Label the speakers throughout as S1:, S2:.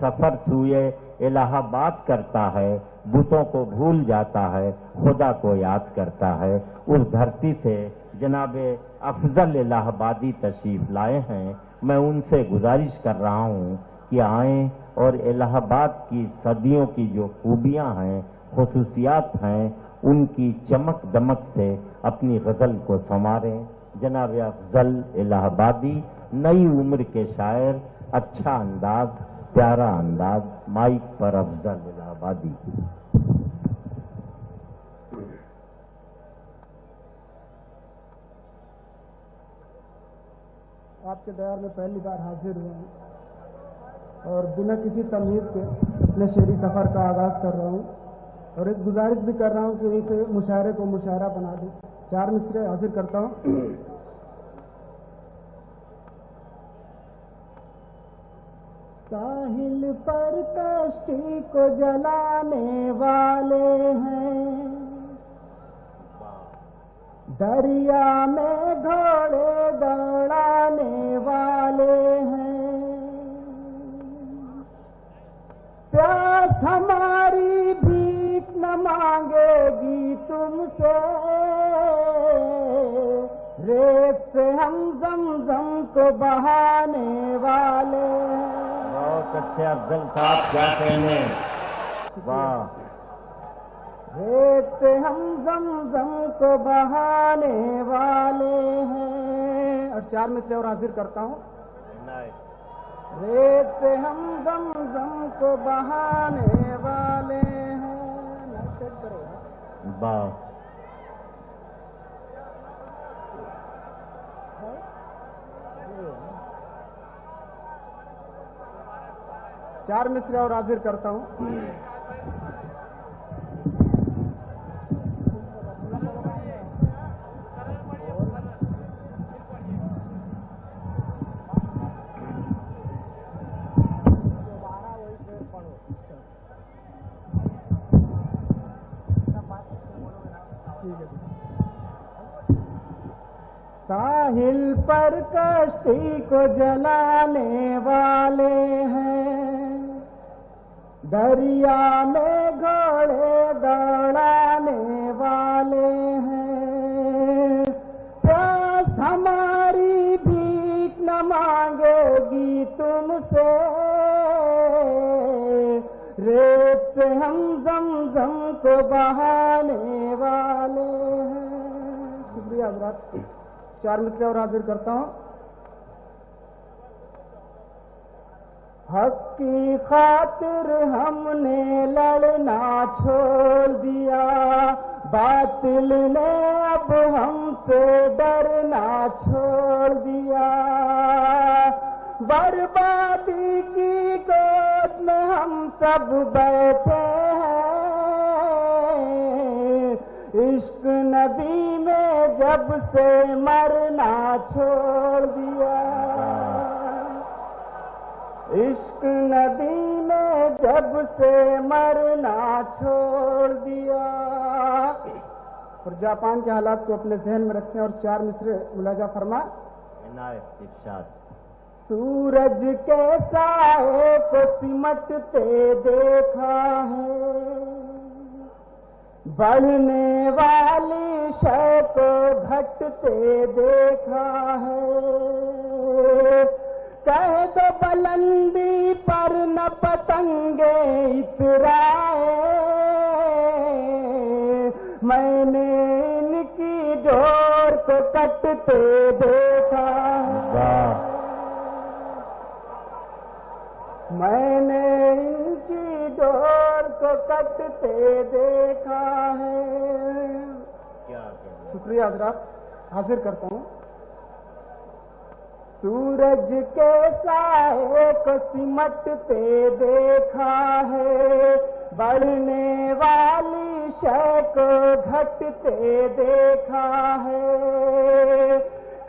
S1: سفر سوئے الہ آباد کرتا ہے بتوں کو بھول جاتا ہے خدا کو یاد کرتا ہے۔ اس دھرتی سے جناب افضل الہ آبادی تشریف لائے ہیں، میں ان سے گزارش کر رہا ہوں کہ آئیں اور الہ آباد کی صدیوں کی جو خوبیاں ہیں خصوصیات ہیں ان کی چمک دمک سے اپنی غزل کو سنواریں۔ جناب افضل الہ آبادی، نئی عمر کے شاعر، اچھا انداز، پیارا انداز، مائک پر افضل الہ آبادی۔
S2: آپ کے دربار میں پہلی بار حاضر ہوا ہوں اور بنا کسی تمہید کے اپنے شعری سفر کا آغاز کر رہا ہوں اور ایک گزارش بھی کر رہا ہوں کہ ایک مشاعرے کو مشاعرہ بنا دیں۔ 4 مصرعے حاضر کرتا ہوں۔ ساحل پر کشتی کو جلانے والے ہیں، دریا میں گھوڑے دوڑانے والے ہیں، پیاس ہماری بھیک نہ مانگے گی تم سے، ریت سے ہم زمزم کو بہانے والے ہیں۔
S1: بہت اچھے افضل صاحب، کیا کہنے، واہ۔
S2: ریت سے ہم زمزم کو بہانے والے ہیں، اور 4 مصرعے اور حاضر کرتا ہوں۔ ریت سے ہم زمزم کو بہانے والے ہیں،
S1: واہ۔
S2: 4 مصرعے اور حاضر کرتا ہوں۔ ساحل پر کشتی کو جلانے والے ہیں، دریا میں گھوڑے دوڑانے والے ہیں، پیاس ہماری بھیک نہ مانگے گی تم سے، ریت سے ہم زمزم کو بہانے والے ہیں۔ شکریہ حضرات۔ 4 مصرعے اور حاضر کرتا ہوں۔ حق کی خاطر ہم نے لڑنا چھوڑ دیا، باطل نے اب ہم سے ڈرنا چھوڑ دیا، بربادی کی گود میں ہم سب بیٹھے ہیں، عشق نبی میں جب سے مرنا چھوڑ دیا، عشق نبی میں جب سے مرنا چھوڑ دیا۔ اور جاپان کے حالات کو اپنے ذہن میں رکھیں اور 4 مصرعے ملاحظہ فرما۔
S1: عنایت ارشاد۔
S2: سورج کے سائے کو سمٹتے دیکھا ہے، بڑھنے والی شے کو گھٹتے دیکھا ہے، کہہ دو بلندی پر نہ پتنگے اترائے، میں نے ان کی ڈور کو کٹتے دیکھا ہے، میں نے ان کی ڈور کو کٹتے دیکھا ہے۔ شکریہ حضرات۔ حاضر کرتا ہوں۔ سورج کے سائے کو سمٹتے دیکھا ہے، بڑھنے والی شے کو گھٹتے دیکھا ہے،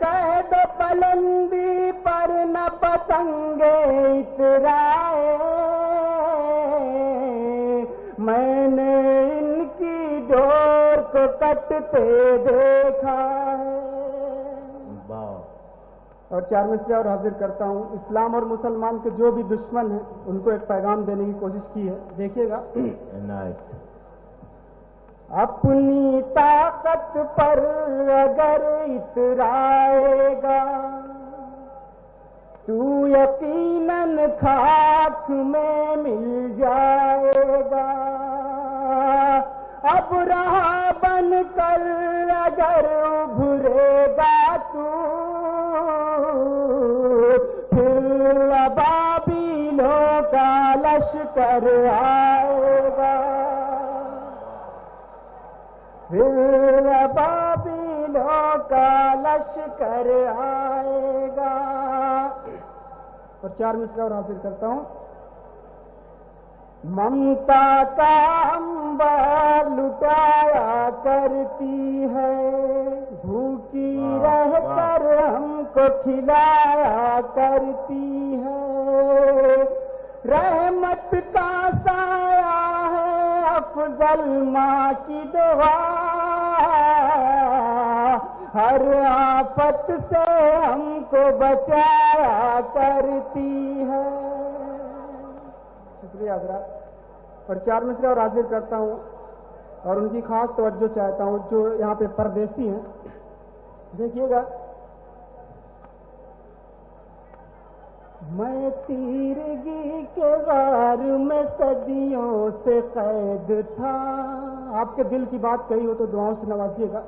S2: کہہ دو بلندی پر نہ پتنگے اترائے، میں نے ان کی ڈور کو کٹتے دیکھا ہے۔ اور 4 مصرع اور حاضر کرتا ہوں. اسلام اور مسلمان کے جو بھی دشمن ہیں ان کو ایک پیغام دینے کی کوشش کی ہے. دیکھیے گا.
S1: عنایت.
S2: اپنی طاقت پر اگر اترائے گا تو یقیناً خاک میں مل جائے گا. اب رہا بن کر اگر ابھرے گا تو پھر ابابیلوں کا لشکر آئے گا. پھر ابابیلوں کا لشکر آئے گا. اور 4 مصرع اور حاصل کرتا ہوں. ممتا کا انبار لٹایا کرتی ہے, بھوکی رہ کر ہم کو کھلایا کرتی ہے. رحمت کا سایہ ہے افضل ماں کی دعا, ہر آفت سے ہم کو بچایا کرتی ہے. شکریہ حضرات. اور 4 مصرع اور حاضر کرتا ہوں اور ان کی خاص توجہ چاہتا ہوں جو یہاں پہ پردیسی ہیں. دیکھیے گا. میں تیرگی کے غار میں صدیوں سے قید تھا. آپ کے دل کی بات کہی ہو تو دعاؤں سے نوازیے گا.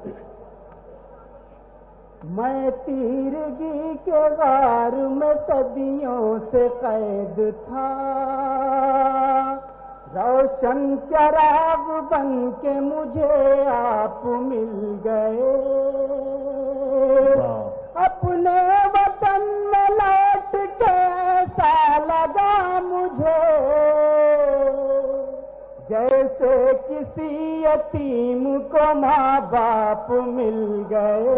S2: میں تیرگی کے غار میں صدیوں سے قید تھا, روشن چراغ بن کے مجھے آپ مل گئے. اپنے وطن میں لوٹ کے ایسا لگا مجھے جیسے کسی یتیم کو ماں باپ مل گئے.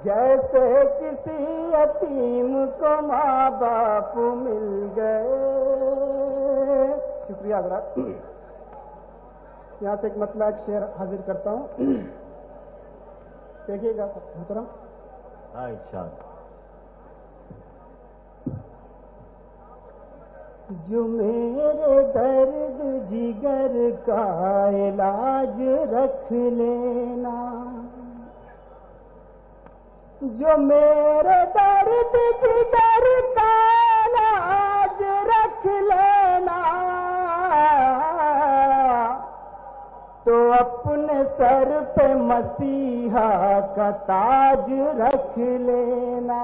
S2: جیسے کسی یتیم کو ماں باپ مل گئے. شکریہ حضرات. یہاں سے ایک مطلع ایک شعر حاضر کرتا ہوں. دیکھیے گا محترم. جو میرے درد جگر کا علاج رکھ لینا, جو میرے درد جگر کا علاج رکھ لینا, تو اپنے سر پہ مسیحا کا تاج رکھ لینا.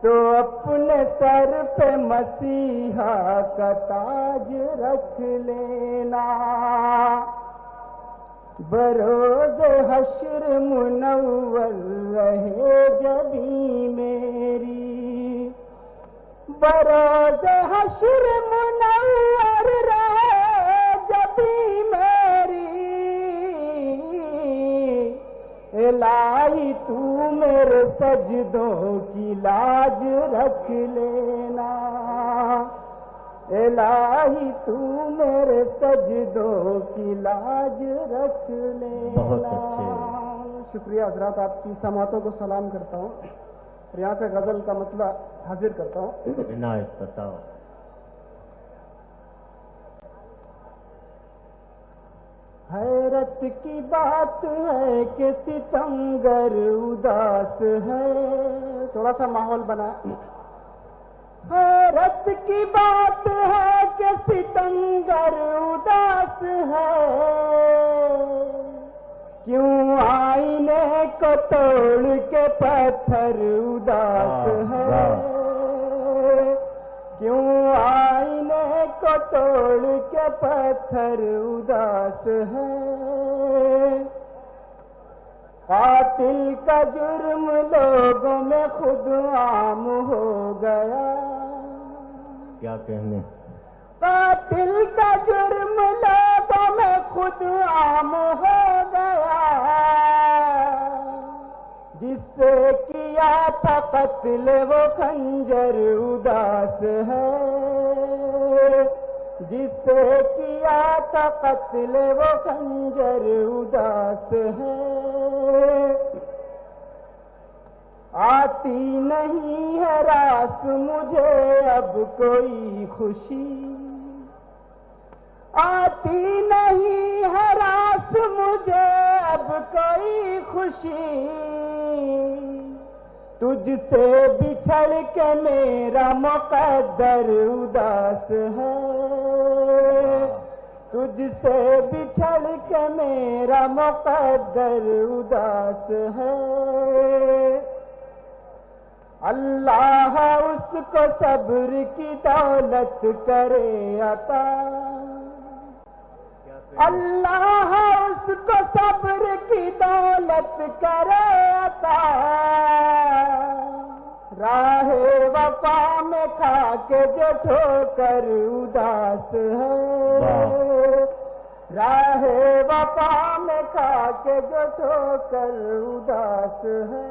S2: تو اپنے سر پہ مسیحا کا تاج رکھ لینا. بروز حشر منور رہے جبیں میری, بروز حشر منور رہے جبیں میری. الہی تو میرے سجدوں کی لاج رکھ لینا. الہی تو میرے سجدوں کی لاج رکھ لینا. شکریہ حضرات. آپ کی سماعتوں کو سلام کرتا ہوں. اور یہاں سے غزل کا مطلع حاضر کرتا ہوں.
S1: عنایت بتاؤ.
S2: حیرت کی بات ہے کہ ستمگر اداس ہے. تھوڑا سا ماحول بنا. حیرت کی بات ہے کہ ستمگر اداس ہے, کیوں آئینے کو توڑ کے پتھر اداس ہے. کیوں آئینے کو توڑ کے پتھر اداس ہے. قاتل کا جرم لوگوں میں خود عام ہو گیا.
S1: کیا کہنے.
S2: قاتل کا جرم لوگوں میں خود عام ہو گیا. جس سے کیا تھا قتل وہ خنجر اداس ہے. جس سے کیا تھا قتل وہ خنجر اداس ہے. آتی نہیں ہے راس مجھے اب کوئی خوشی، آتی نہیں ہے راس مجھے اب کوئی خوشی، تجھ سے بچھڑ کے میرا مقدر اداس ہے، تجھ سے بچھڑ کے میرا مقدر اداس ہے۔ اللہ اس کو صبر کی دولت کرے عطا، اللہ اس کو صبر کی دولت کرے عطا، راہ وفا میں کھا کے جو ٹھوکر اداس ہے، راہ وفا میں کھا کے جو ٹھوکر اداس ہے۔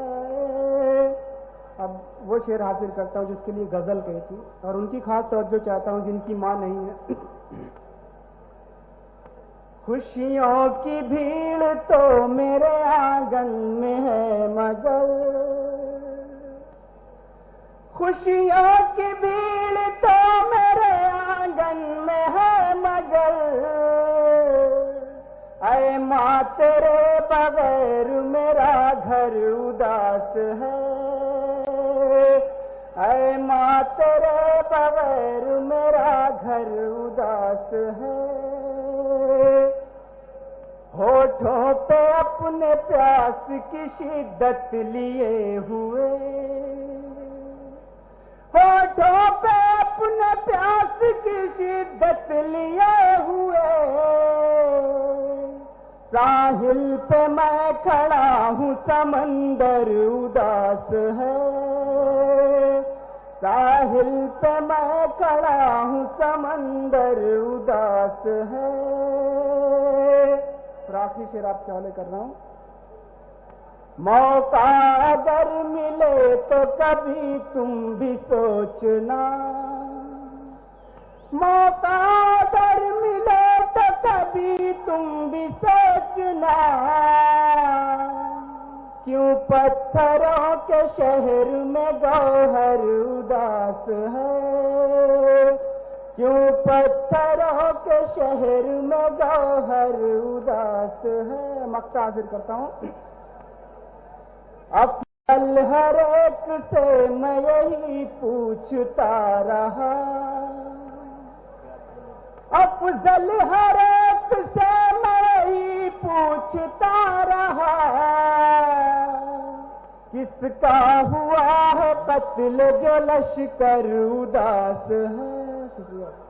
S2: اب وہ شعر حاصل کرتا ہوں جس کے لیے غزل کہی تھی، اور ان کی خاص توجہ چاہتا ہوں جن کی ماں نہیں ہے۔ خوشیوں کی بھیڑ تو میرے آنگن میں ہے مگر، خوشیوں کی بھیڑ تو میرے آنگن میں ہے مگر، اے ماں تیرے بغیر میرا گھر اداس ہے، اے ماں تیرے بغیر میرا گھر اداس ہے۔ ہونٹوں پہ اپنے پیاس کی شدت لیے ہوئے، ہونٹوں پہ اپنے پیاس کی شدت لیے ہوئے، ساحل پہ میں کھڑا ہوں سمندر اداس ہے، ساحل پہ میں کھڑا ہوں سمندر اداس ہے۔ اور آخری شعر آپ کے حوالے کر رہا ہوں۔ موقع اگر ملے تو کبھی تم بھی سوچنا، موقع اگر ملے تو کبھی تم بھی سوچنا، کیوں پتھروں کے شہر میں گوہر اداس ہے، کیوں پتھروں کے شہر میں گوہر اداس ہے۔ مقطع حاصل کرتا ہوں۔ افضل ہر ایک سے میں یہی پوچھتا رہا، افضل ہر ایک سے میں یہی پوچھتا رہا، کس کا ہوا ہے قتل جو لشکر اداس ہے۔ شکریہ۔